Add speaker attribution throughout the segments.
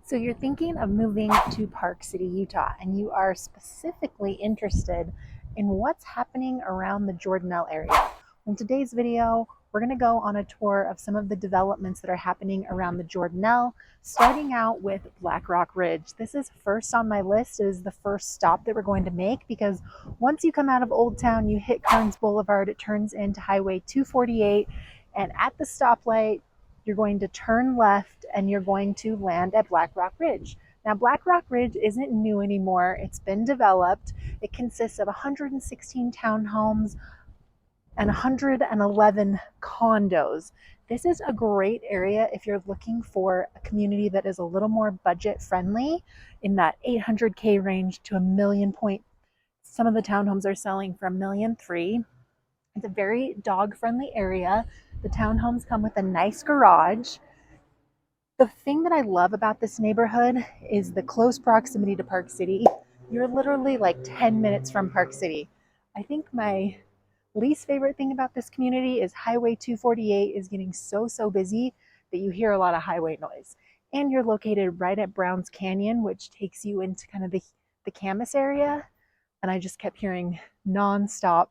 Speaker 1: So you're thinking of moving to Park City, Utah, and you are specifically interested in what's happening around the Jordanelle area. In today's video, we're going to go on a tour of some of the developments that are happening around the Jordanelle, starting out with Black Rock Ridge. This is first on my list. It is the first stop that we're going to make because once you come out of Old Town, you hit Kearns Boulevard, it turns into Highway 248, and at the stoplight, you're going to turn left and you're going to land at Black Rock Ridge. Now, Black Rock Ridge isn't new anymore. It's been developed. It consists of 116 townhomes and 111 condos. This is a great area if you're looking for a community that is a little more budget friendly in that 800K range to a million point. Some of the townhomes are selling for $1.3 million. It's a very dog friendly area. The townhomes come with a nice garage. The thing that I love about this neighborhood is the close proximity to Park City. You're literally like 10 minutes from Park City. I think my least favorite thing about this community is Highway 248 is getting so busy that you hear a lot of highway noise. And you're located right at Browns Canyon, which takes you into kind of the Camas area. And I just kept hearing nonstop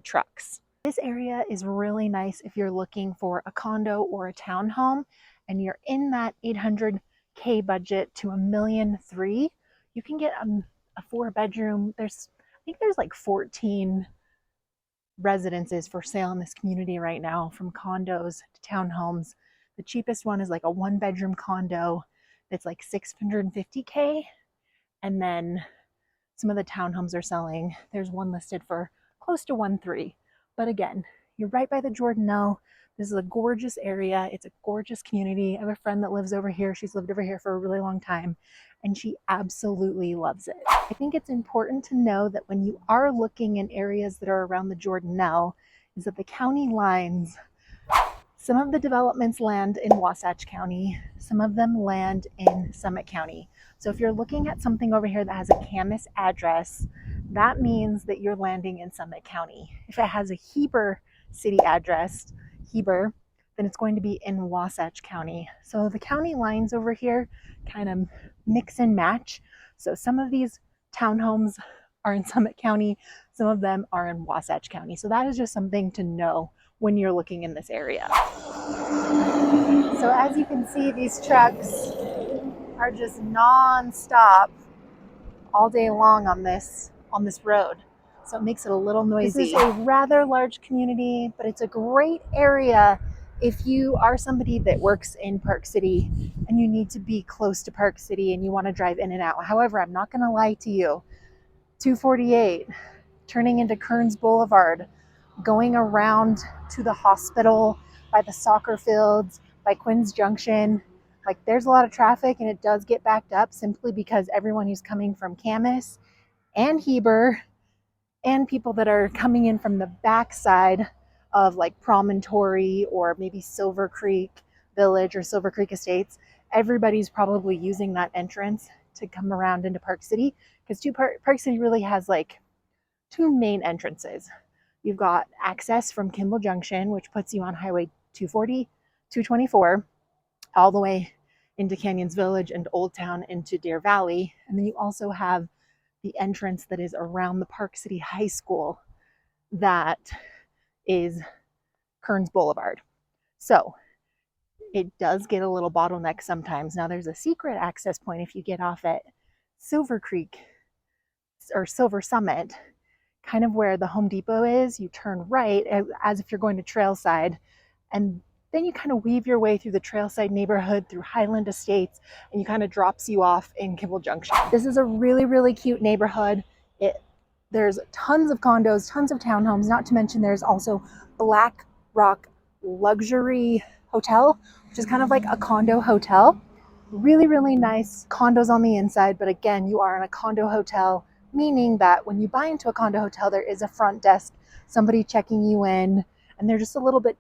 Speaker 1: trucks. This area is really nice if you're looking for a condo or a townhome and you're in that 800K budget to $1.3 million. You can get a 4-bedroom. I think there's like 14 residences for sale in this community right now, from condos to townhomes. The cheapest one is like a 1-bedroom condo that's like $650K, and then some of the townhomes are selling. There's one listed for close to 1.3. But again, you're right by the Jordanelle. This is a gorgeous area. It's a gorgeous community. I have a friend that lives over here. She's lived over here for a really long time, and she absolutely loves it. I think it's important to know that when you are looking in areas that are around the Jordanelle, is that the county lines, some of the developments land in Wasatch County, some of them land in Summit County. So if you're looking at something over here that has a Camas address, that means that you're landing in Summit County. If it has a Heber city address, Heber, then it's going to be in Wasatch County. So the county lines over here kind of mix and match. So some of these townhomes are in Summit County, some of them are in Wasatch County. So that is just something to know when you're looking in this area. So as you can see, these trucks are just non-stop all day long on this road. So it makes it a little noisy. This is a rather large community, but it's a great area if you are somebody that works in Park City and you need to be close to Park City and you want to drive in and out. However, I'm not going to lie to you. 248, turning into Kearns Boulevard, going around to the hospital, by the soccer fields, by Quinn's Junction, like there's a lot of traffic and it does get backed up simply because everyone who's coming from Camas and Heber and people that are coming in from the backside of like Promontory or maybe Silver Creek Village or Silver Creek Estates, everybody's probably using that entrance to come around into Park City, because Park City really has like 2 main entrances. You've got access from Kimball Junction, which puts you on Highway 240, 224, all the way into Canyons Village and Old Town into Deer Valley. And then you also have the entrance that is around the Park City High School, that is Kearns Boulevard. So it does get a little bottleneck sometimes. Now there's a secret access point if you get off at Silver Creek or Silver Summit, kind of where the Home Depot is. You turn right as if you're going to Trailside, and then you kind of weave your way through the Trailside neighborhood through Highland Estates, and you kind of drops you off in Kimball Junction. This is a really cute neighborhood. There's tons of condos, tons of townhomes, not to mention there's also Black Rock Luxury Hotel, which is kind of like a condo hotel. Really nice condos on the inside, but again, you are in a condo hotel, meaning that when you buy into a condo hotel, there is a front desk, somebody checking you in, and they're just a little bit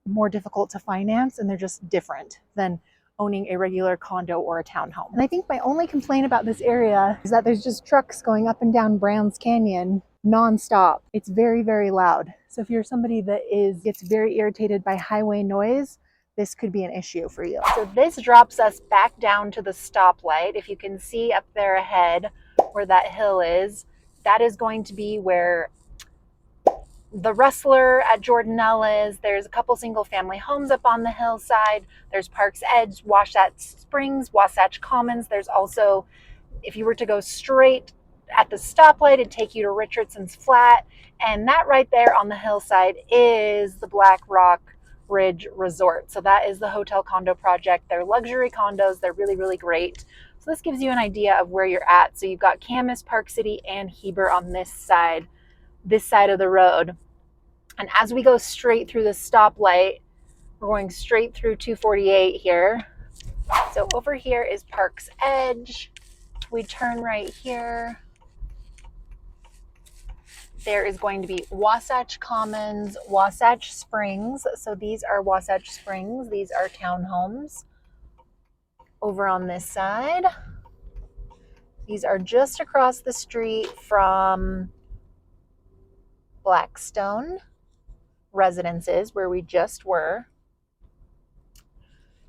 Speaker 1: more difficult to finance, and they're just different than owning a regular condo or a townhome. And I think my only complaint about this area is that there's just trucks going up and down Browns Canyon nonstop. It's very loud. So if you're somebody that gets very irritated by highway noise, this could be an issue for you. So this drops us back down to the stoplight. If you can see up there ahead where that hill is, that is going to be where the Rustler at Jordanelle is. There's a couple single family homes up on the hillside. There's Parks Edge, Wasatch Springs, Wasatch Commons. There's also, if you were to go straight at the stoplight, it'd take you to Richardson's Flat. And that right there on the hillside is the Black Rock Ridge Resort. So that is the hotel condo project. They're luxury condos. They're really, really great. So this gives you an idea of where you're at. So you've got Camas, Park City, and Heber on this side of the road. And as we go straight through the stoplight, we're going straight through 248 here. So over here is Parks Edge. We turn right here. There is going to be Wasatch Commons, Wasatch Springs. So these are Wasatch Springs. These are townhomes over on this side. These are just across the street from Blackstone Residences, where we just were.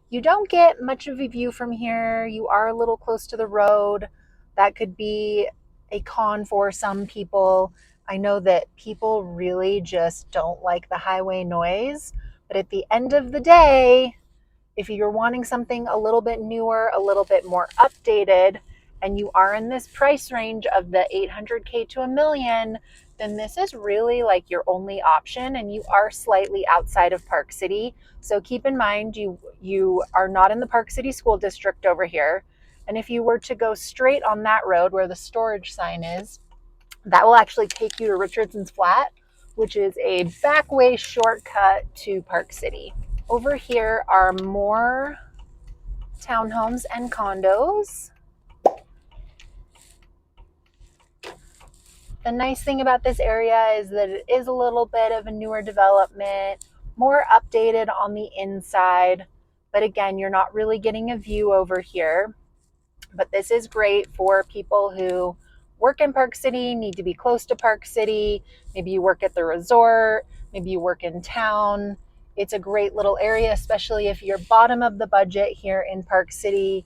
Speaker 1: You don't get much of a view from here. You are a little close to the road. That could be a con for some people. I know that people really just don't like the highway noise, but at the end of the day, if you're wanting something a little bit newer, a little bit more updated, and you are in this price range of the $800K to $1 million, then this is really like your only option, and you are slightly outside of Park City. So keep in mind, you are not in the Park City School District over here. And if you were to go straight on that road where the storage sign is, that will actually take you to Richardson's Flat, which is a back way shortcut to Park City. Over here are more townhomes and condos. The nice thing about this area is that it is a little bit of a newer development, more updated on the inside. But again, you're not really getting a view over here. But this is great for people who work in Park City, need to be close to Park City. Maybe you work at the resort, maybe you work in town. It's a great little area, especially if you're bottom of the budget here in Park City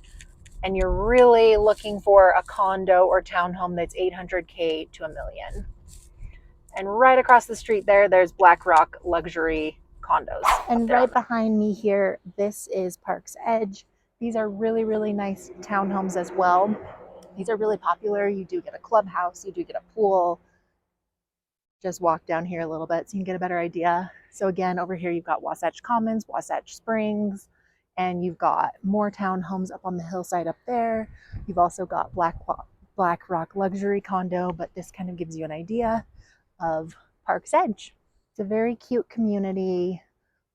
Speaker 1: and you're really looking for a condo or townhome that's $800K to $1 million. And right across the street there's Black Rock Luxury Condos. And right behind me here, this is Parks Edge. These are really, really nice townhomes as well. These are really popular. You do get a clubhouse, you do get a pool. Just walk down here a little bit so you can get a better idea. So again, over here you've got Wasatch Commons, Wasatch Springs, and you've got more townhomes up on the hillside up there. You've also got Black Rock Luxury Condo, but this kind of gives you an idea of Parks Edge. It's a very cute community,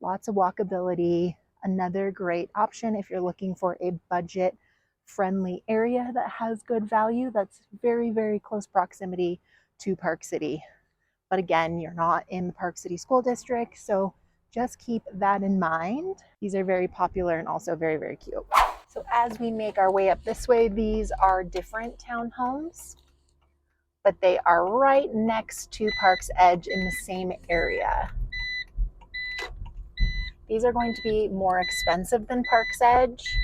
Speaker 1: lots of walkability. Another great option if you're looking for a budget-friendly area that has good value, that's very, very close proximity to Park City. But again, you're not in the Park City School District, so just keep that in mind. These are very popular and also very, very cute. So as we make our way up this way, these are different townhomes, but they are right next to Parks Edge in the same area. These are going to be more expensive than Parks Edge.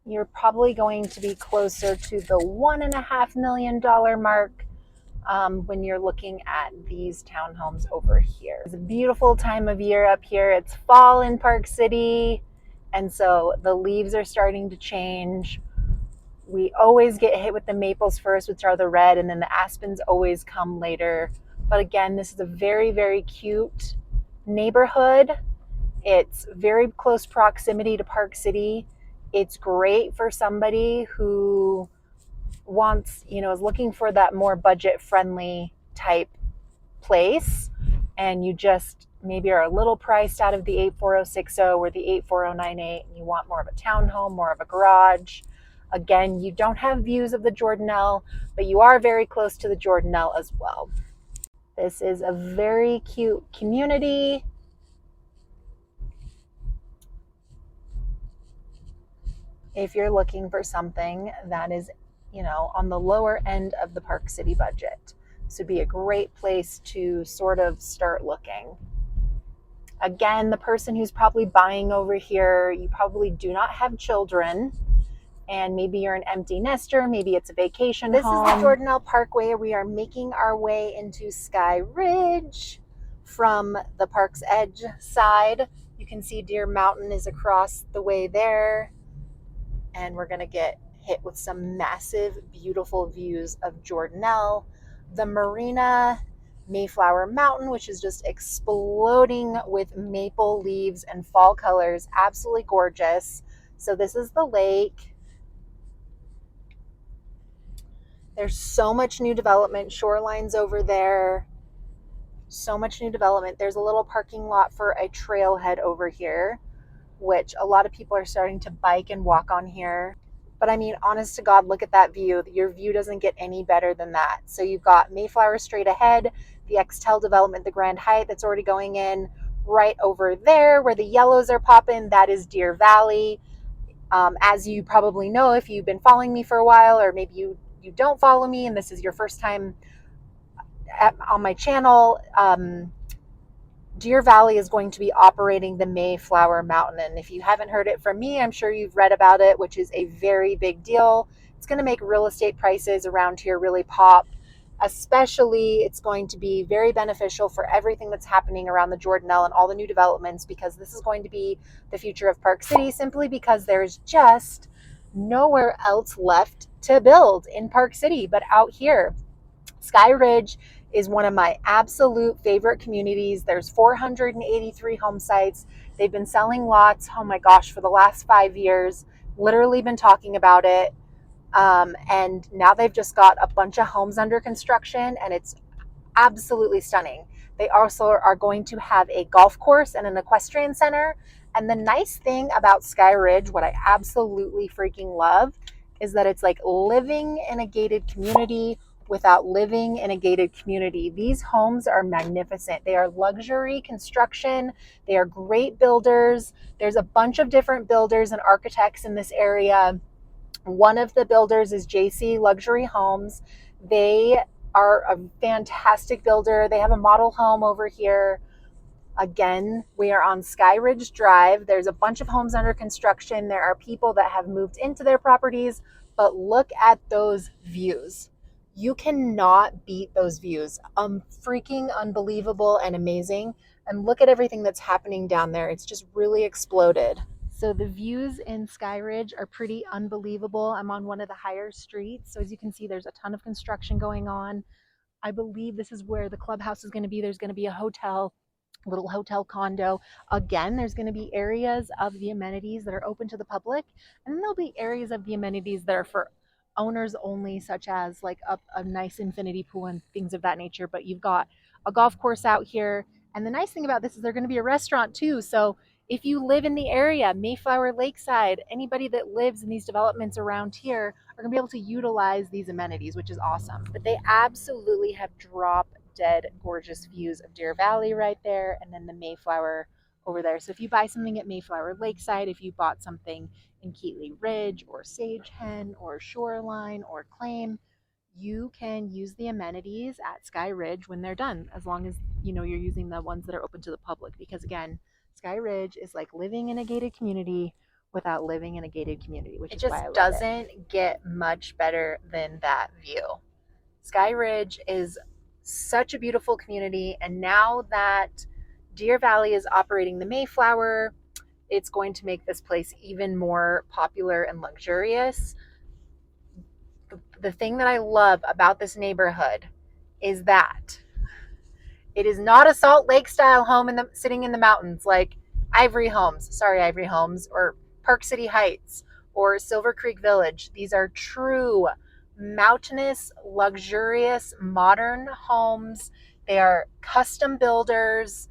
Speaker 1: You're probably going to be closer to the $1.5 million mark when you're looking at these townhomes over here. It's a beautiful time of year up here. It's fall in Park City, and so the leaves are starting to change. We always get hit with the maples first, which are the red, and then the aspens always come later. But again, this is a very, very cute neighborhood. It's very close proximity to Park City. It's great for somebody who wants, is looking for that more budget-friendly type place, and you just maybe are a little priced out of the 84060 or the 84098, and you want more of a townhome, more of a garage. Again, you don't have views of the Jordanelle, but you are very close to the Jordanelle as well. This is a very cute community. If you're looking for something that is, on the lower end of the Park City budget, this would be a great place to sort of start looking. Again, the person who's probably buying over here, you probably do not have children, and maybe you're an empty nester, maybe it's a vacation home. This is the Jordanelle Parkway. We are making our way into Sky Ridge from the Park's Edge side. You can see Deer Mountain is across the way there, and we're gonna get hit with some massive, beautiful views of Jordanelle, the marina, Mayflower Mountain, which is just exploding with maple leaves and fall colors. Absolutely gorgeous. So this is the lake. There's so much new development. Shoreline's over there. So much new development. There's a little parking lot for a trailhead over here, which a lot of people are starting to bike and walk on here. But I mean, honest to God, look at that view. Your view doesn't get any better than that. So you've got Mayflower straight ahead, the Extel development, the Grand Hyatt that's already going in. Right over there where the yellows are popping, that is Deer Valley. As you probably know, if you've been following me for a while, or maybe you don't follow me and this is your first time on my channel, Deer Valley is going to be operating the Mayflower Mountain. And if you haven't heard it from me, I'm sure you've read about it, which is a very big deal. It's going to make real estate prices around here really pop. Especially, it's going to be very beneficial for everything that's happening around the Jordanelle and all the new developments, because this is going to be the future of Park City, simply because there's just nowhere else left to build in Park City but out here. Sky Ridge is one of my absolute favorite communities. There's 483 home sites. They've been selling lots, oh my gosh, for the last 5 years. Literally been talking about it. And now they've just got a bunch of homes under construction, and it's absolutely stunning. They also are going to have a golf course and an equestrian center. And the nice thing about Sky Ridge, what I absolutely freaking love, is that it's like living in a gated community without living in a gated community. These homes are magnificent. They are luxury construction. They are great builders. There's a bunch of different builders and architects in this area. One of the builders is JC Luxury Homes. They are a fantastic builder. They have a model home over here. Again, we are on Sky Ridge Drive. There's a bunch of homes under construction. There are people that have moved into their properties, but look at those views. You cannot beat those views. Freaking unbelievable and amazing. And look at everything that's happening down there. It's just really exploded. So the views in Sky Ridge are pretty unbelievable. I'm on one of the higher streets. So as you can see, there's a ton of construction going on. I believe this is where the clubhouse is going to be. There's going to be a hotel, little hotel condo. Again, there's going to be areas of the amenities that are open to the public, and then there'll be areas of the amenities that are for owners only, such as like a nice infinity pool and things of that nature. But you've got a golf course out here, and the nice thing about this is there's going to be a restaurant too. So if you live in the area, Mayflower Lakeside, anybody that lives in these developments around here are going to be able to utilize these amenities, which is awesome. But they absolutely have drop dead gorgeous views of Deer Valley right there, and then the Mayflower over there. So if you buy something at Mayflower Lakeside, if you bought something in Keatley Ridge or Sage Hen or Shoreline or Claim, you can use the amenities at Sky Ridge when they're done, as long as you're using the ones that are open to the public. Because again, Sky Ridge is like living in a gated community without living in a gated community, which is why I love it. It just doesn't get much better than that view. Sky Ridge is such a beautiful community, and now that Deer Valley is operating the Mayflower, it's going to make this place even more popular and luxurious. The thing that I love about this neighborhood is that it is not a Salt Lake style home sitting in the mountains like Ivory Homes, or Park City Heights or Silver Creek Village. These are true mountainous, luxurious, modern homes. They are custom builders.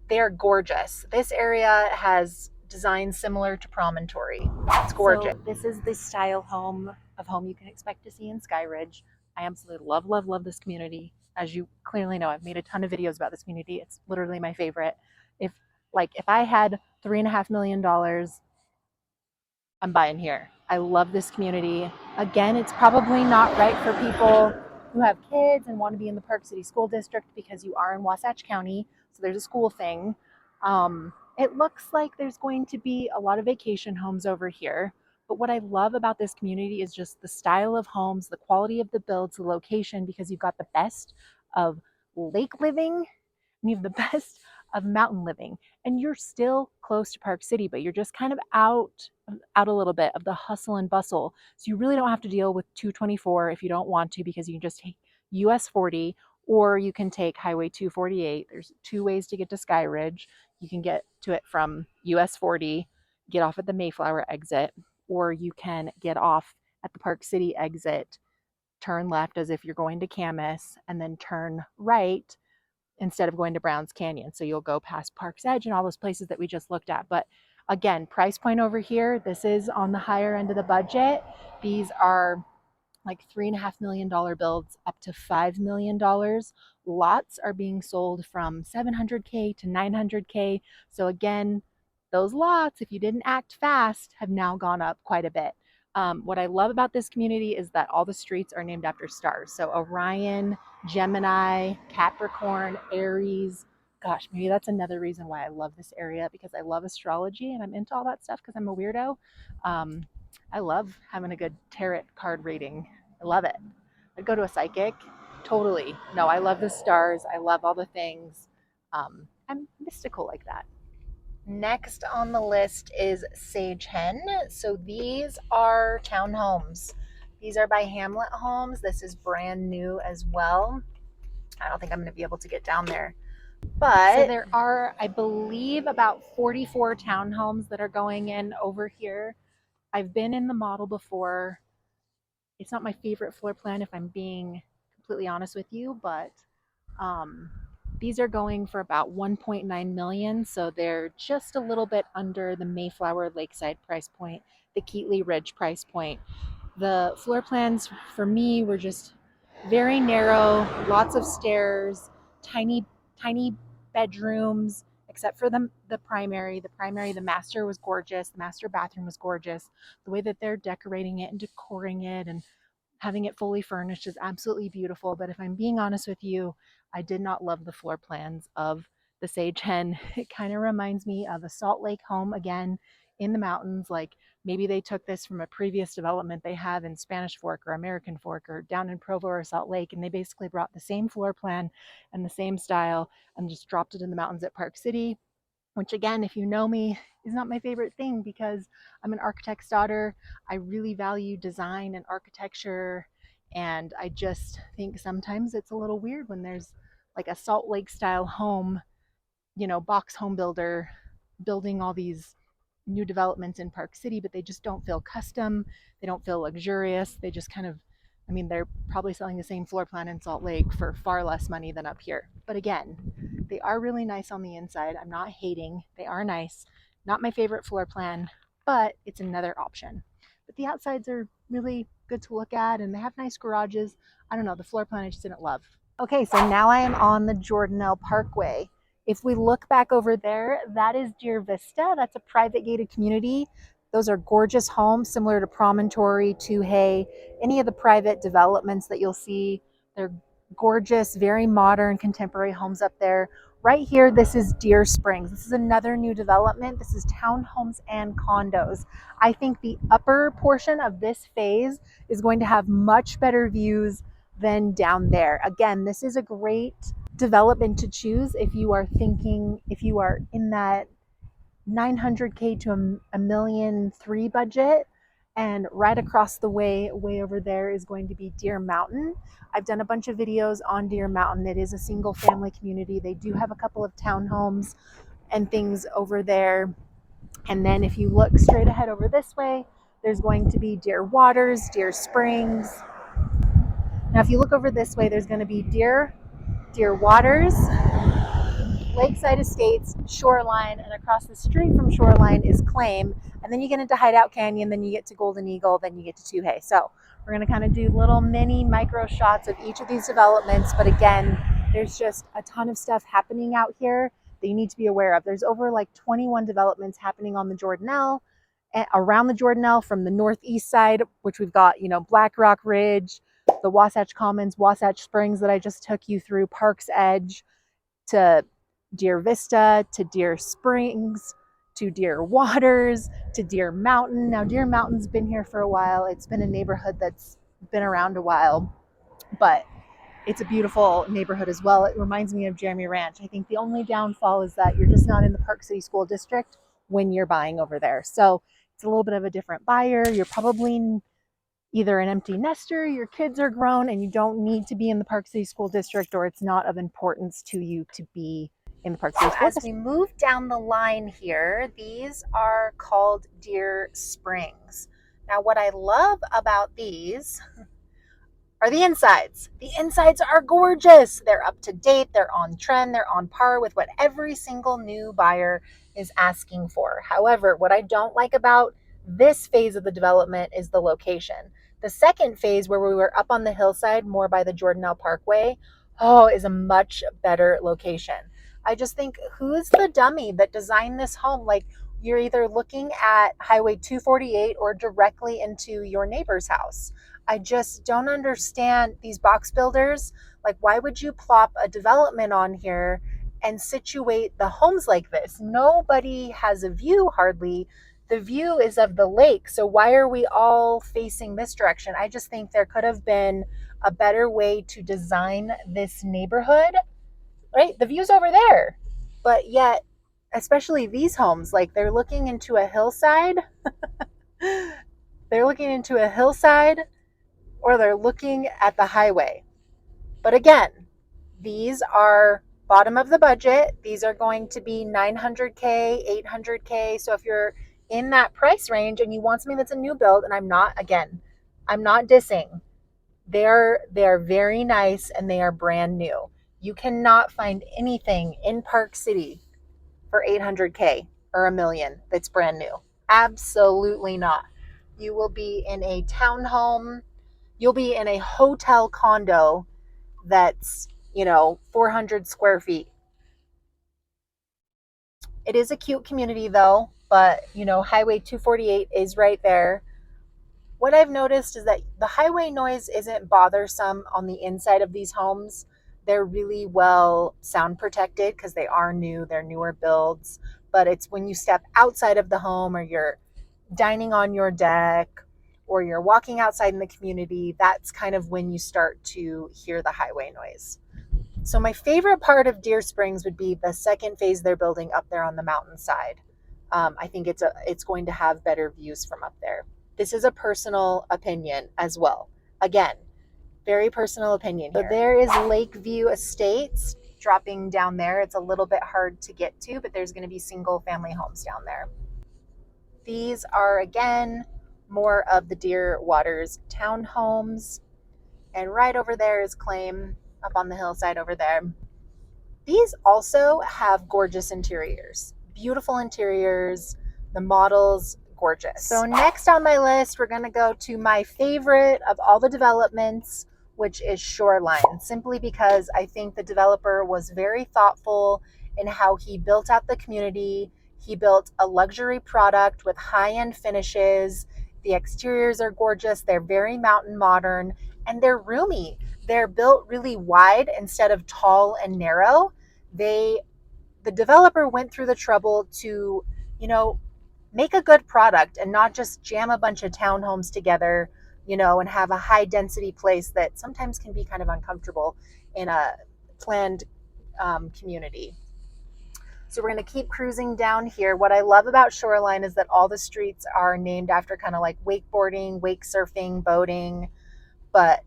Speaker 1: They are gorgeous. This area has designs similar to Promontory. It's gorgeous. So this is the style home you can expect to see in Sky Ridge. I absolutely love, love, love this community. As you clearly know, I've made a ton of videos about this community. It's literally my favorite. If I had $3.5 million, I'm buying here. I love this community. Again, it's probably not right for people who have kids and want to be in the Park City School District, because you are in Wasatch County, so there's a school thing. It looks like there's going to be a lot of vacation homes over here. But what I love about this community is just the style of homes, the quality of the builds, the location, because you've got the best of lake living and you have the best of mountain living. And you're still close to Park City, but you're just kind of out a little bit of the hustle and bustle. So you really don't have to deal with 224 if you don't want to, because you can just take US 40 or you can take Highway 248. There's two ways to get to Sky Ridge. You can get to it from US 40, get off at the Mayflower exit, or you can get off at the Park City exit, turn left as if you're going to Camas, and then turn right instead of going to Browns Canyon. So you'll go past Park's Edge and all those places that we just looked at. But again, price point over here, this is on the higher end of the budget. These are like $3.5 million builds up to $5 million. Lots are being sold from 700K to 900K. So again, those lots, if you didn't act fast, have now gone up quite a bit. What I love about this community is that all the streets are named after stars. So Orion, Gemini, Capricorn, Aries. Gosh, maybe that's another reason why I love this area, because I love astrology and I'm into all that stuff because I'm a weirdo. I love having a good tarot card reading. I love it. I'd go to a psychic. Totally. No, I love the stars. I love all the things. I'm mystical like that. Next on the list is Sage Hen. So these are townhomes. These are by Hamlet Homes. This is brand new as well. I don't think I'm going to be able to get down there. But so there are, I believe, about 44 townhomes that are going in over here. I've been in the model before. It's not my favorite floor plan, if I'm being completely honest with you, but these are going for about 1.9 million. So they're just a little bit under the Mayflower Lakeside price point, the Keatley Ridge price point. The floor plans for me were just very narrow, lots of stairs, tiny bedrooms, except for the primary. The master was gorgeous. The master bathroom was gorgeous. The way that they're decorating it and decoring it and having it fully furnished is absolutely beautiful. But if I'm being honest with you, I did not love the floor plans of the Sage Hen. It kind of reminds me of a Salt Lake home again in the mountains. Like maybe they took this from a previous development they have in Spanish Fork or American Fork or down in Provo or Salt Lake, and they basically brought the same floor plan and the same style and just dropped it in the mountains at Park City, which again, if you know me, is not my favorite thing because I'm an architect's daughter. I really value design and architecture, and I just think sometimes it's a little weird when there's like a Salt Lake style home, box home builder building all these new developments in Park City, but they just don't feel custom. They don't feel luxurious. They just kind of, they're probably selling the same floor plan in Salt Lake for far less money than up here. But again, they are really nice on the inside. I'm not hating. They are nice. Not my favorite floor plan, but it's another option. But the outsides are really good to look at, and they have nice garages. I don't know, the floor plan I just didn't love. Okay, so now I am on the Jordanelle Parkway. If we look back over there, that is Deer Vista. That's a private gated community. Those are gorgeous homes similar to Promontory, Tuhey, any of the private developments that you'll see. They're gorgeous, very modern, contemporary homes up there. Right here, this is Deer Springs. This is another new development. This is townhomes and condos. I think the upper portion of this phase is going to have much better views than down there. Again, this is a great development to choose if you are in that 900K to a million three budget. And right across the way over there is going to be Deer Mountain. I've done a bunch of videos on Deer Mountain. It is a single family community. They do have a couple of townhomes and things over there. And then if you look straight ahead over this way, there's going to be Deer Waters, Deer Springs. Now if you look over this way, there's going to be Deer Waters, Lakeside Estates, Shoreline, and across the street from Shoreline is Claim. And then you get into Hideout Canyon, then you get to Golden Eagle, then you get to Tuhey. So we're going to kind of do little mini micro shots of each of these developments. But again, there's just a ton of stuff happening out here that you need to be aware of. There's over like 21 developments happening on the Jordanelle, around the Jordanelle from the northeast side, which we've got, Black Rock Ridge, the Wasatch Commons, Wasatch Springs that I just took you through, Park's Edge, to Deer Vista to Deer Springs to Deer Waters to Deer Mountain. Now, Deer Mountain's been here for a while. It's been a neighborhood that's been around a while, but it's a beautiful neighborhood as well. It reminds me of Jeremy Ranch. I think the only downfall is that you're just not in the Park City School District when you're buying over there. So it's a little bit of a different buyer. You're probably either an empty nester, your kids are grown, and you don't need to be in the Park City School District, or it's not of importance to you to be in the Park City School District. As we move down the line here, these are called Deer Springs. Now, what I love about these are the insides. The insides are gorgeous. They're up to date, they're on trend, they're on par with what every single new buyer is asking for. However, what I don't like about this phase of the development is the location. The second phase, where we were up on the hillside, more by the Jordanelle Parkway, is a much better location. I just think, who's the dummy that designed this home? Like, you're either looking at Highway 248 or directly into your neighbor's house. I just don't understand these box builders. Like, why would you plop a development on here and situate the homes like this? Nobody has a view, hardly. The view is of the lake. So why are we all facing this direction? I just think there could have been a better way to design this neighborhood, right? The view's over there, but yet, especially these homes, like, they're looking into a hillside. They're looking into a hillside, or they're looking at the highway. But again, these are bottom of the budget. These are going to be $900K, $800K. So if you're in that price range and you want something that's a new build, and I'm not dissing. They're very nice and they are brand new. You cannot find anything in Park City for $800K or $1 million that's brand new. Absolutely not. You will be in a townhome. You'll be in a hotel condo that's, 400 square feet. It is a cute community though, but Highway 248 is right there. What I've noticed is that the highway noise isn't bothersome on the inside of these homes. They're really well sound protected because they are new, they're newer builds. But it's when you step outside of the home, or you're dining on your deck, or you're walking outside in the community, that's kind of when you start to hear the highway noise. So my favorite part of Deer Springs would be the second phase they're building up there on the mountainside. I think it's going to have better views from up there. This is a personal opinion as well. Again, very personal opinion here. So there is Lakeview Estates dropping down there. It's a little bit hard to get to, but there's going to be single family homes down there. These are, again, more of the Deer Waters townhomes. And right over there is Claim, up on the hillside over there. These also have gorgeous interiors. Beautiful interiors. The models, gorgeous. So next on my list, we're going to go to my favorite of all the developments, which is Shoreline, simply because I think the developer was very thoughtful in how he built out the community. He built a luxury product with high-end finishes. The exteriors are gorgeous. They're very mountain modern, and they're roomy. They're built really wide instead of tall and narrow. The developer went through the trouble to, make a good product and not just jam a bunch of townhomes together, and have a high density place that sometimes can be kind of uncomfortable in a planned community. So we're going to keep cruising down here. What I love about Shoreline is that all the streets are named after kind of like wakeboarding, wake surfing, boating. But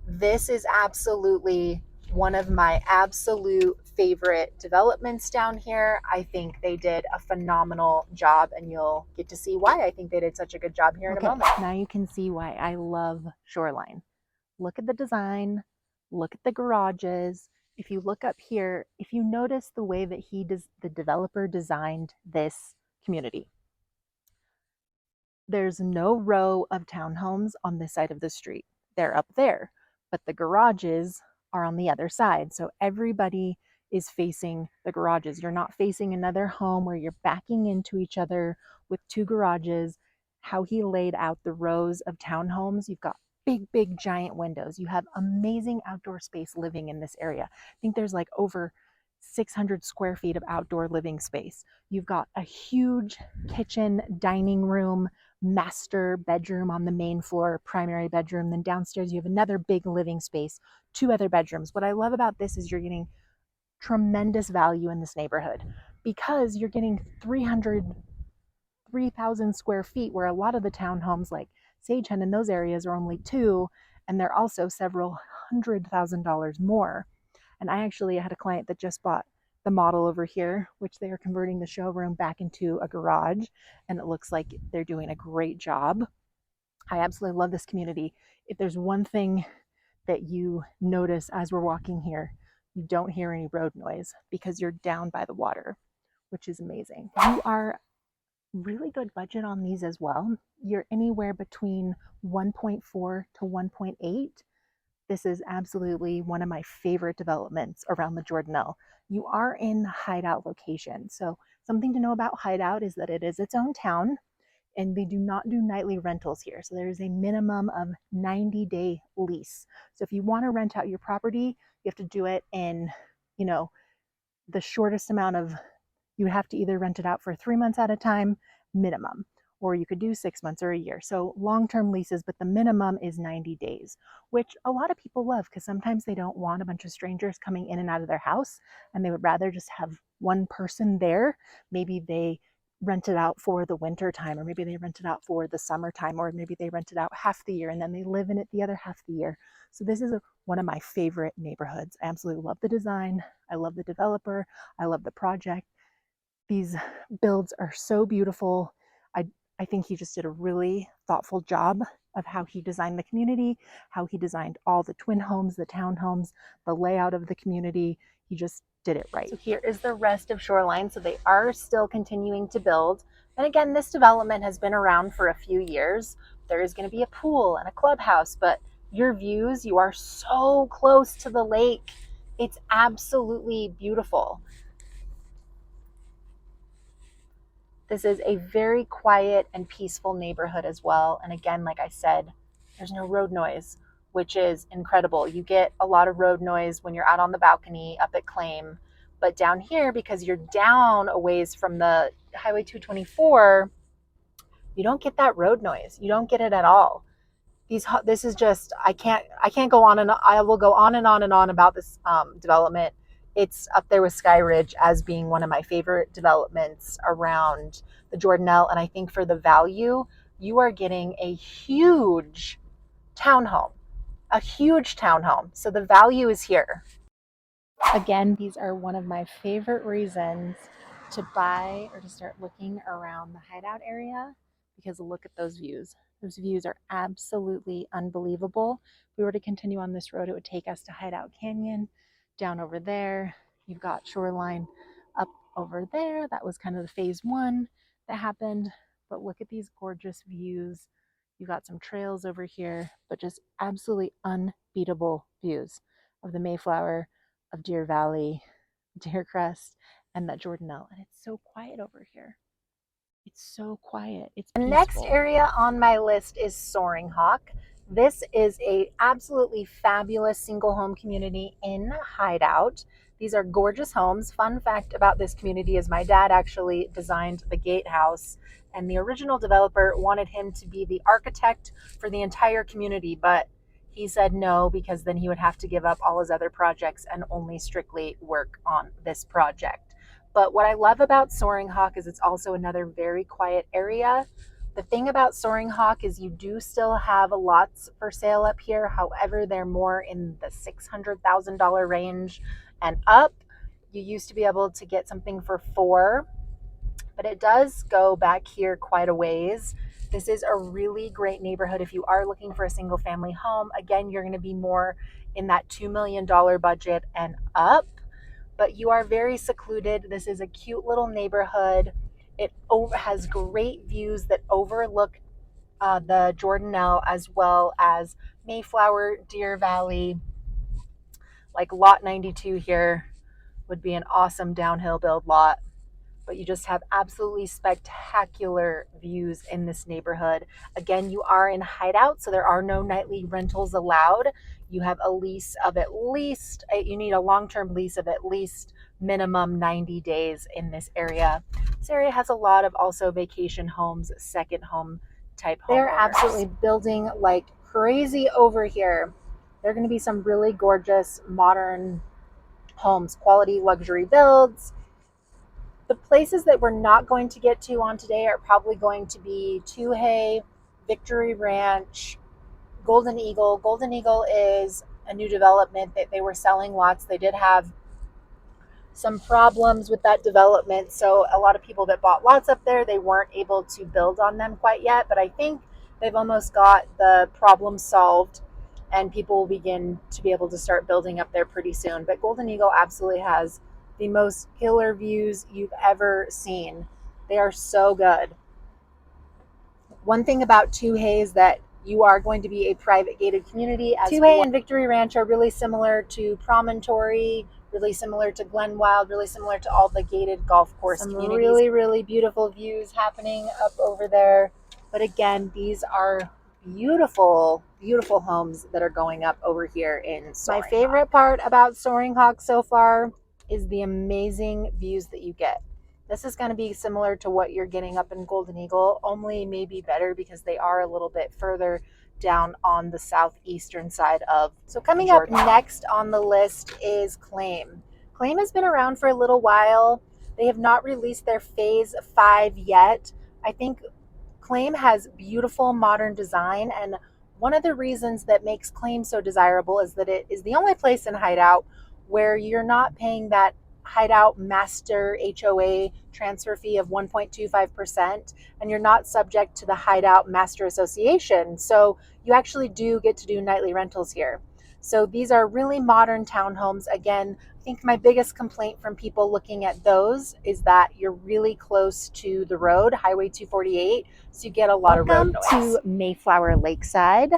Speaker 1: this is absolutely one of my absolute favorite developments down here. I think they did a phenomenal job, and you'll get to see why I think they did such a good job here in a moment. Now you can see why I love Shoreline. Look at the design, look at the garages. If you look up here, if you notice the way that the developer designed this community, there's no row of townhomes on this side of the street. They're up there, but the garages are on the other side. So everybody is facing the garages. You're not facing another home where you're backing into each other with two garages. How he laid out the rows of townhomes, you've got big, giant windows. You have amazing outdoor space living in this area. I think there's like over 600 square feet of outdoor living space. You've got a huge kitchen, dining room, master bedroom on the main floor, primary bedroom. Then downstairs, you have another big living space, 2 other bedrooms. What I love about this is you're getting tremendous value in this neighborhood because you're getting 3,000 square feet, where a lot of the townhomes like Sagehen in those areas are only 2, and they're also several $100,000 more. And I actually had a client that just bought the model over here, which they are converting the showroom back into a garage, and it looks like they're doing a great job. I absolutely love this community. If there's one thing that you notice as we're walking here, you don't hear any road noise because you're down by the water, which is amazing. You are really good budget on these as well. You're anywhere between 1.4 to 1.8. This is absolutely one of my favorite developments around the Jordanelle. You are in Hideout location. So something to know about Hideout is that it is its own town, and they do not do nightly rentals here. So there is a minimum of 90-day lease. So if you want to rent out your property, you have to do it in, the shortest amount of, you have to either rent it out for 3 months at a time minimum, or you could do 6 months or a year. So long-term leases, but the minimum is 90 days, which a lot of people love because sometimes they don't want a bunch of strangers coming in and out of their house, and they would rather just have one person there. Maybe they rent it out for the winter time, or maybe they rent it out for the summertime, or maybe they rent it out half the year and then they live in it the other half the year. So this is one of my favorite neighborhoods. I absolutely love the design. I love the developer. I love the project. These builds are so beautiful. I think he just did a really thoughtful job of how he designed the community, how he designed all the twin homes, the townhomes, the layout of the community. He just did it right. So here is the rest of Shoreline. So they are still continuing to build. And again, this development has been around for a few years. There is going to be a pool and a clubhouse, but your views, you are so close to the lake. It's absolutely beautiful. This is a very quiet and peaceful neighborhood as well. And again, like I said, there's no road noise, which is incredible. You get a lot of road noise when you're out on the balcony up at Claim, but down here, because you're down a ways from the Highway 224, you don't get that road noise. You don't get it at all. This is just, I can't go on, and I will go on and on and on about this development. It's up there with Sky Ridge as being one of my favorite developments around the Jordanelle. And I think for the value, you are getting a huge townhome, So the value is here. Again, these are one of my favorite reasons to buy or to start looking around the Hideout area, because look at those views. Those views are absolutely unbelievable. If we were to continue on this road, it would take us to Hideout Canyon. Down over there, you've got Shoreline up over there. That was kind of the phase 1 that happened. But look at these gorgeous views. You've got some trails over here, but just absolutely unbeatable views of the Mayflower, of Deer Valley, Deer Crest, and that Jordanelle. And it's so quiet over here. It's so quiet. It's peaceful. The next area on my list is Soaring Hawk. This is a absolutely fabulous single home community in Hideout. These are gorgeous homes. Fun fact about this community is my dad actually designed the gatehouse, and the original developer wanted him to be the architect for the entire community, but he said no, because then he would have to give up all his other projects and only strictly work on this project. But what I love about Soaring Hawk is it's also another very quiet area. The thing about Soaring Hawk is you do still have lots for sale up here. However, they're more in the $600,000 range and up. You used to be able to get something for $4, but it does go back here quite a ways. This is a really great neighborhood if you are looking for a single family home. Again, you're going to be more in that $2 million budget and up, but you are very secluded. This is a cute little neighborhood. It has great views that overlook the Jordanelle, as well as Mayflower, Deer Valley. Like lot 92 here would be an awesome downhill build lot. But you just have absolutely spectacular views in this neighborhood. Again, you are in Hideout, so there are no nightly rentals allowed. You have a lease of at least, you need a long-term lease of at least minimum 90 days in this area. This area has a lot of also vacation homes, second home type homeowners. They're absolutely building like crazy over here. There are going to be some really gorgeous modern homes, quality luxury builds. The places that we're not going to get to on today are probably going to be Toohey, Victory Ranch, Golden Eagle. Golden Eagle is a new development that they were selling lots. They did have some problems with that development, so a lot of people that bought lots up there, they weren't able to build on them quite yet, but I think they've almost got the problem solved and people will begin to be able to start building up there pretty soon. But Golden Eagle absolutely has the most killer views you've ever seen. They are so good. One thing about Toohey is that you are going to be a private gated community. Toohey and Victory Ranch are really similar to Promontory, really similar to Glenwild, really similar to all the gated golf course communities. Really, really beautiful views happening up over there. But again, these are beautiful, beautiful homes that are going up over here in Soaring Hawk. My favorite part about Soaring Hawk so far is the amazing views that you get. This is going to be similar to what you're getting up in Golden Eagle, only maybe better because they are a little bit further down on the southeastern side of. So coming up next on the list is Claim. Claim has been around for a little while. They have not released their Phase 5 yet. I think Claim has beautiful modern design, and one of the reasons that makes Claim so desirable is that it is the only place in Hideout where you're not paying that Hideout Master HOA transfer fee of 1.25%, and you're not subject to the Hideout Master Association. So you actually do get to do nightly rentals here. So these are really modern townhomes. Again, I think my biggest complaint from people looking at those is that you're really close to the road, Highway 248, so you get a lot of road noise. Welcome to Mayflower Lakeside.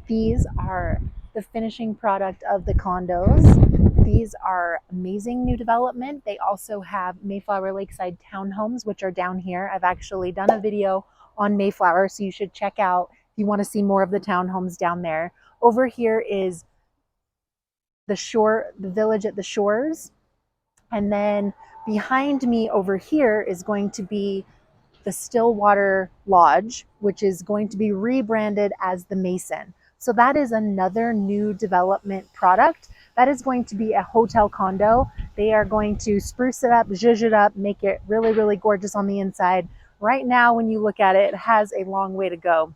Speaker 1: These are the finishing product of the condos. These are amazing new development. They also have Mayflower Lakeside townhomes, which are down here. I've actually done a video on Mayflower, so you should check out if you want to see more of the townhomes down there. Over here is the shore, the village at the shores. And then behind me over here is going to be the Stillwater Lodge, which is going to be rebranded as the Mason. So that is another new development product. That is going to be a hotel condo. They are going to spruce it up, zhuzh it up, make it really, really gorgeous on the inside. Right now, when you look at it, it has a long way to go.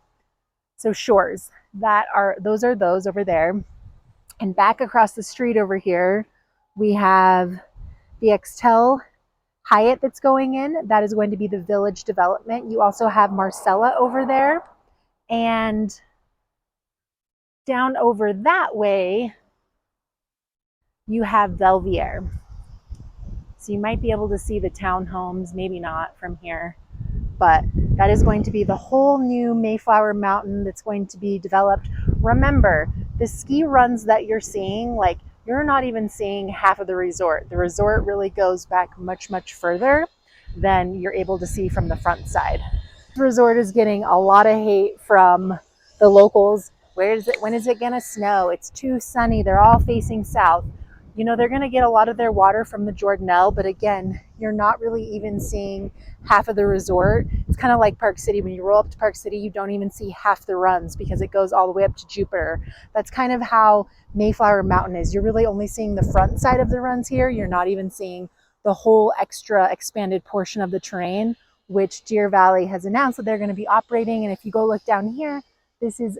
Speaker 1: So shores, those are those over there. And back across the street over here, we have the Extel Hyatt that's going in. That is going to be the Village development. You also have Marcella over there. And down over that way, you have Belvedere. So you might be able to see the townhomes, maybe not from here, but that is going to be the whole new Mayflower Mountain that's going to be developed. Remember, the ski runs that you're seeing, like you're not even seeing half of the resort. The resort really goes back much, much further than you're able to see from the front side. The resort is getting a lot of hate from the locals. Where is it? When is it gonna snow? It's too sunny. They're all facing south. You know, they're gonna get a lot of their water from the Jordanelle, but again, you're not really even seeing half of the resort. It's kind of like Park City. When you roll up to Park City, you don't even see half the runs because it goes all the way up to Jupiter. That's kind of how Mayflower Mountain is. You're really only seeing the front side of the runs here. You're not even seeing the whole extra expanded portion of the terrain, which Deer Valley has announced that they're going to be operating. And if you go look down here, this is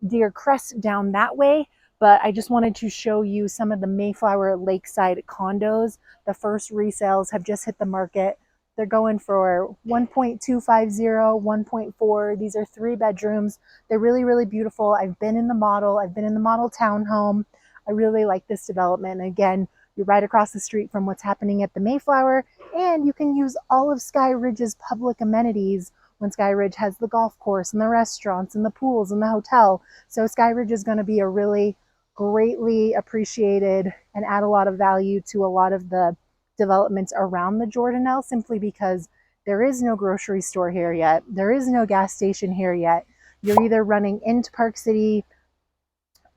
Speaker 1: Deer Crest down that way. But I just wanted to show you some of the Mayflower Lakeside condos. The first resales have just hit the market. They're going for 1.250, 1.4. These are 3 bedrooms. They're really, really beautiful. I've been in the model. I've been in the model townhome. I really like this development. And again, you're right across the street from what's happening at the Mayflower, and you can use all of Sky Ridge's public amenities when Sky Ridge has the golf course and the restaurants and the pools and the hotel. So Sky Ridge is going to be a really greatly appreciated and add a lot of value to a lot of the developments around the Jordanelle, simply because there is no grocery store here yet. There is no gas station here yet. You're either running into Park City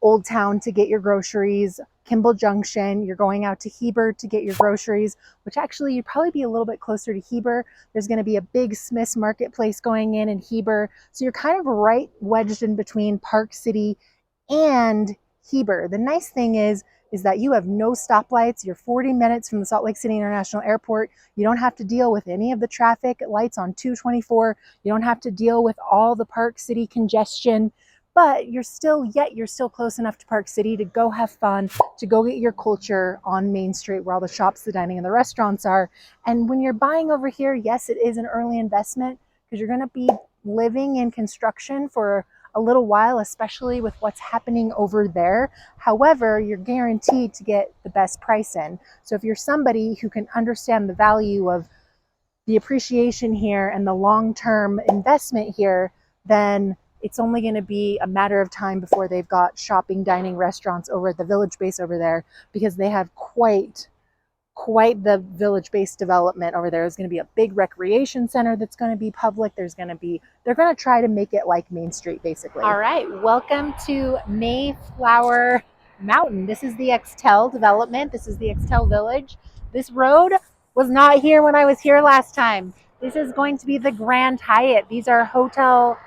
Speaker 1: Old Town to get your groceries, Kimball Junction, you're going out to Heber to get your groceries, which actually you'd probably be a little bit closer to Heber. There's going to be a big Smith's Marketplace going in Heber. So you're kind of right wedged in between Park City and Heber. The nice thing is that you have no stoplights. You're 40 minutes from the Salt Lake City International Airport. You don't have to deal with any of the traffic lights on 224. You don't have to deal with all the Park City congestion, but you're still close enough to Park City to go have fun, to go get your culture on Main Street where all the shops, the dining, and the restaurants are. And when you're buying over here, yes, it is an early investment because you're going to be living in construction for a little while, especially with what's happening over there. However, you're guaranteed to get the best price in. So if you're somebody who can understand the value of the appreciation here and the long-term investment here, then it's only going to be a matter of time before they've got shopping, dining, restaurants over at the village base over there, because they have quite the village-based development over there. There's going to be a big recreation center that's going to be public. They're going to try to make it like Main Street, basically. All right, welcome to Mayflower Mountain. This is the Extel development. This is the Extel Village. This road was not here when I was here last time. This is going to be the Grand Hyatt. These are hotel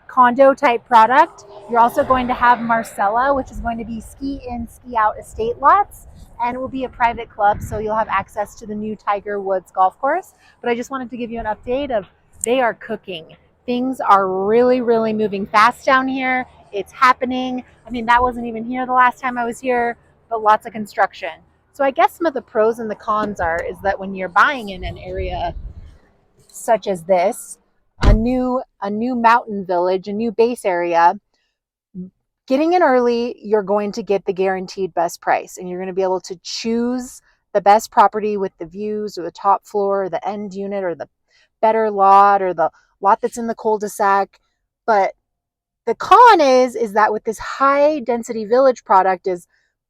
Speaker 1: condo type product. You're also going to have Marcella, which is going to be ski in, ski out estate lots, and it will be a private club, so you'll have access to the new Tiger Woods golf course. But I just wanted to give you an update of they are cooking. Things are really moving fast down here. It's happening. I mean, that wasn't even here the last time I was here, but lots of construction. So I guess some of the pros and the cons is that when you're buying in an area such as this, a new mountain village, a new base area, getting in early, you're going to get the guaranteed best price, and you're going to be able to choose the best property with the views, or the top floor, or the end unit, or the better lot, or the lot that's in the cul-de-sac. But the con is that with this high density village product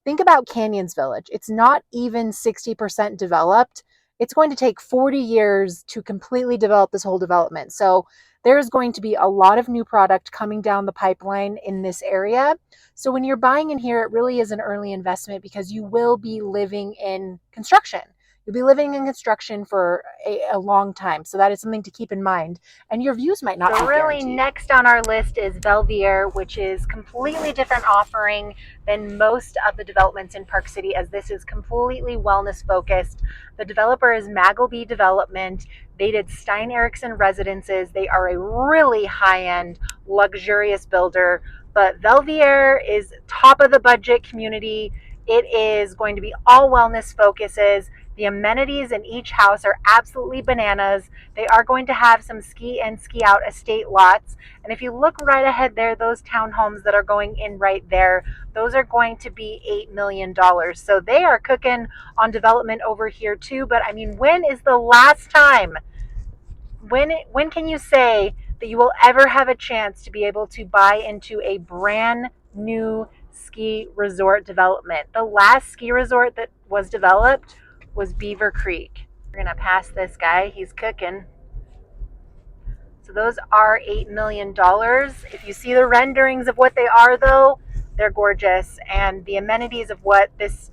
Speaker 1: think about Canyons Village. It's not even 60% developed. It's going to take 40 years to completely develop this whole development. So there's going to be a lot of new product coming down the pipeline in this area. So when you're buying in here, it really is an early investment because you will be living in construction. You'll be living in construction for a long time. So that is something to keep in mind. And your views might not be guaranteed. Really, next on our list is Belvedere, which is completely different offering than most of the developments in Park City, as this is completely wellness focused. The developer is Magleby Development. They did Stein Erikson Residences. They are a really high-end, luxurious builder. But Belvedere is top of the budget community. It is going to be all wellness focuses. The amenities in each house are absolutely bananas. They are going to have some ski in, ski out estate lots. And if you look right ahead there, those townhomes that are going in right there, those are going to be $8 million. So they are cooking on development over here too. But I mean, when is the last time? When can you say that you will ever have a chance to be able to buy into a brand new ski resort development? The last ski resort that was developed was Beaver Creek. We're gonna pass this guy, he's cooking. So those are $8 million. If you see the renderings of what they are though, they're gorgeous. And the amenities of what this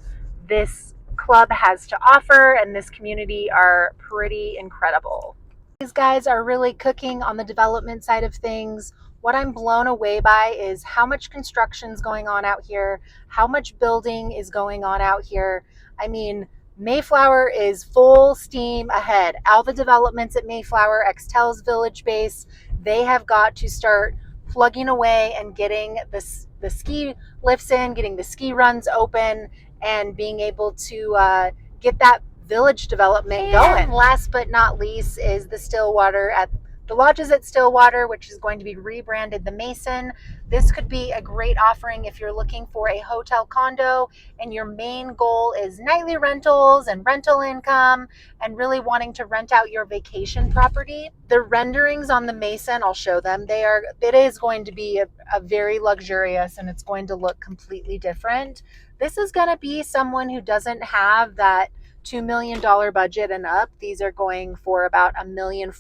Speaker 1: club has to offer and this community are pretty incredible. These guys are really cooking on the development side of things. What I'm blown away by is how much construction's going on out here, how much building is going on out here. I mean, Mayflower is full steam ahead. All the developments at Mayflower, Extel's village base, they have got to start plugging away and getting the ski lifts in, getting the ski runs open, and being able to get that village development going. Last but not least is the lodges at Stillwater, which is going to be rebranded the Mason. This could be a great offering if you're looking for a hotel condo and your main goal is nightly rentals and rental income and really wanting to rent out your vacation property. The renderings on the Mason, I'll show them. It is going to be a very luxurious, and it's going to look completely different. This is going to be someone who doesn't have that $2 million budget and up. These are going for about $1.4 million.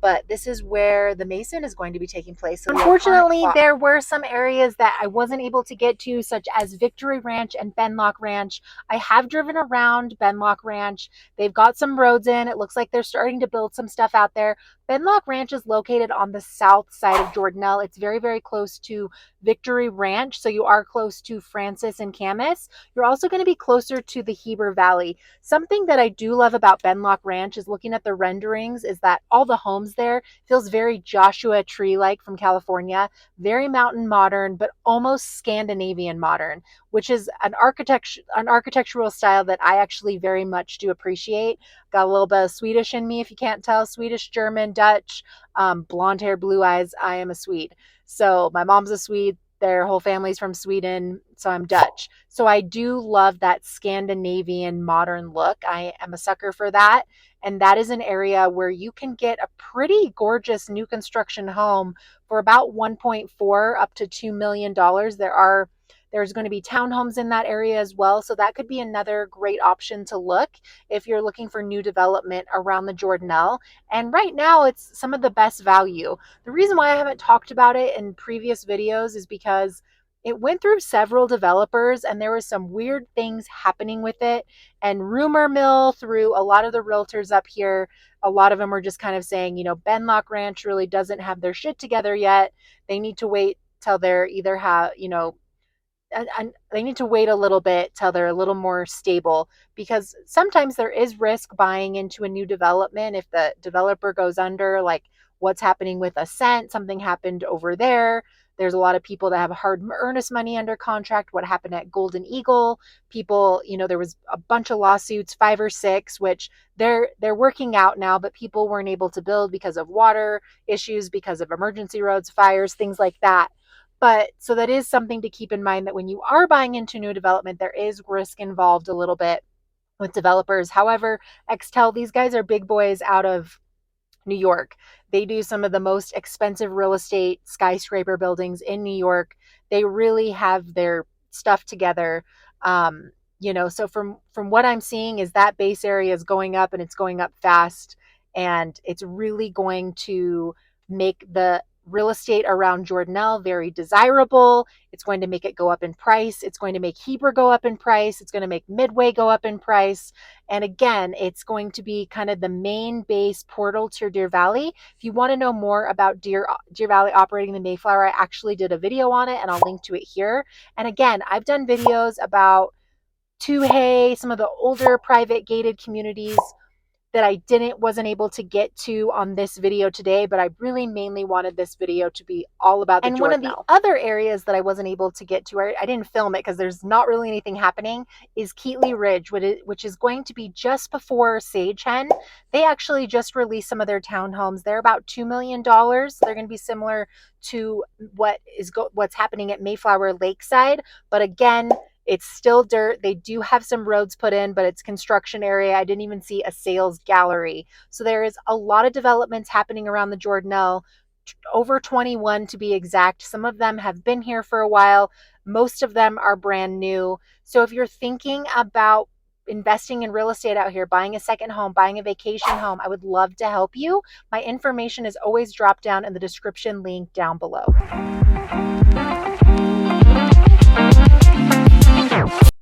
Speaker 1: but this is where the Mason is going to be taking place. So unfortunately, there were some areas that I wasn't able to get to, such as Victory Ranch and Benlock Ranch. I have driven around Benlock Ranch. They've got some roads in. It looks like they're starting to build some stuff out there. Benlock Ranch is located on the south side of Jordanelle. It's very, very close to Victory Ranch, so you are close to Francis and Camas. You're also going to be closer to the Heber Valley. Something that I do love about Benlock Ranch is looking at the renderings is that all the homes there feels very Joshua Tree-like from California, very mountain modern, but almost Scandinavian modern, which is an architectural style that I actually very much do appreciate. Got a little bit of Swedish in me, if you can't tell. Swedish, German, Dutch, blonde hair, blue eyes. I am a Swede. So my mom's a Swede. Their whole family's from Sweden, so I'm Dutch. So I do love that Scandinavian modern look. I am a sucker for that. And that is an area where you can get a pretty gorgeous new construction home for about 1.4 up to $2 million. There's going to be townhomes in that area as well. So that could be another great option to look if you're looking for new development around the Jordanelle. And right now it's some of the best value. The reason why I haven't talked about it in previous videos is because it went through several developers and there was some weird things happening with it. And rumor mill through a lot of the realtors up here, a lot of them were just kind of saying, Benlock Ranch really doesn't have their shit together yet. They need to wait till they're either and they need to wait a little bit till they're a little more stable, because sometimes there is risk buying into a new development if the developer goes under, like what's happening with Ascent. Something happened over there. There's a lot of people that have hard earnest money under contract. What happened at Golden Eagle? People, there was a bunch of lawsuits, 5 or 6, which they're working out now, but people weren't able to build because of water issues, because of emergency roads, fires, things like that. But so that is something to keep in mind, that when you are buying into new development, there is risk involved a little bit with developers. However, Extel, these guys are big boys out of New York. They do some of the most expensive real estate skyscraper buildings in New York. They really have their stuff together. So from what I'm seeing is that base area is going up, and it's going up fast, and it's really going to make the real estate around Jordanelle very desirable. It's going to make it go up in price. It's going to make Heber go up in price. It's going to make Midway go up in price. And again, it's going to be kind of the main base portal to Deer Valley. If you want to know more about Deer Valley operating the Mayflower, I actually did a video on it, and I'll link to it here. And again, I've done videos about Tuhey, some of the older private gated communities that I wasn't able to get to on this video today, but I really mainly wanted this video to be all about the Jordanelle. And one of the other areas that I wasn't able to get to, I didn't film it because there's not really anything happening, is Keatley Ridge, which is going to be just before Sagehen. They actually just released some of their townhomes. They're about $2 million. So they're going to be similar to what's happening at Mayflower Lakeside. But again, it's still dirt. They do have some roads put in, but it's construction area. I didn't even see a sales gallery. So there is a lot of developments happening around the Jordanelle, over 21 to be exact. Some of them have been here for a while. Most of them are brand new. So if you're thinking about investing in real estate out here, buying a second home, buying a vacation home, I would love to help you. My information is always dropped down in the description link down below.